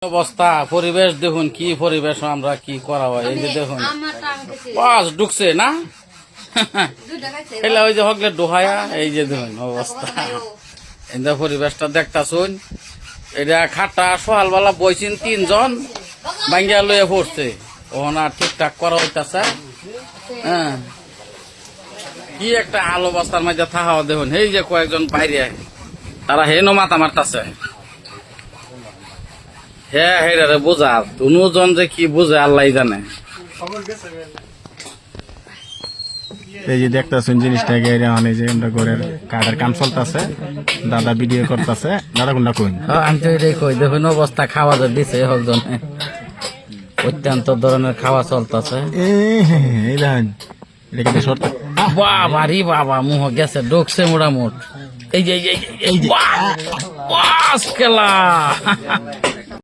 অবস্থা পরিবেশ দেখুন কি পরিবেশ আমরা কি করা হয় এই যে দেখুন বাস ঢুকছে না এলা ওই যে হকলে ডোহায়া এই যে দেখুন অবস্থা এই যে পরিবেশটা দেখতাছুন এটা খাটা সকালবেলা বইছেন 3 জন ভাঙ্গিয়া লইয়া পড়ছে ওনা ঠিকঠাক করা হইতাছে হ্যাঁ কি একটা আলো অবস্থার মধ্যে থাকা দেখুন এই যে কয়েকজন বাইরে তারা হেনো মাথা মারতাছে হ্যাঁ হেরে বোঝা দুজন যে কি বুঝে আল্লাহ জানে এই যে দেখতেছেন জিনিসটা এই যে আমরা ঘরের কাঠের কাম চলতেছে দাদা ভিডিও করতেছে দাদা কোনটা কই আমি তো এটাই কই দেখুন অবস্থা খাওয়া যা দিছে হকজনে অত্যন্ত ধরনের খাওয়া চলতেছে এই লাইন এটা কিন্তু শর্ত বাবা রে বাবা মুহ গেছে ঢুকছে মোটামুট এই যে বাস খেলা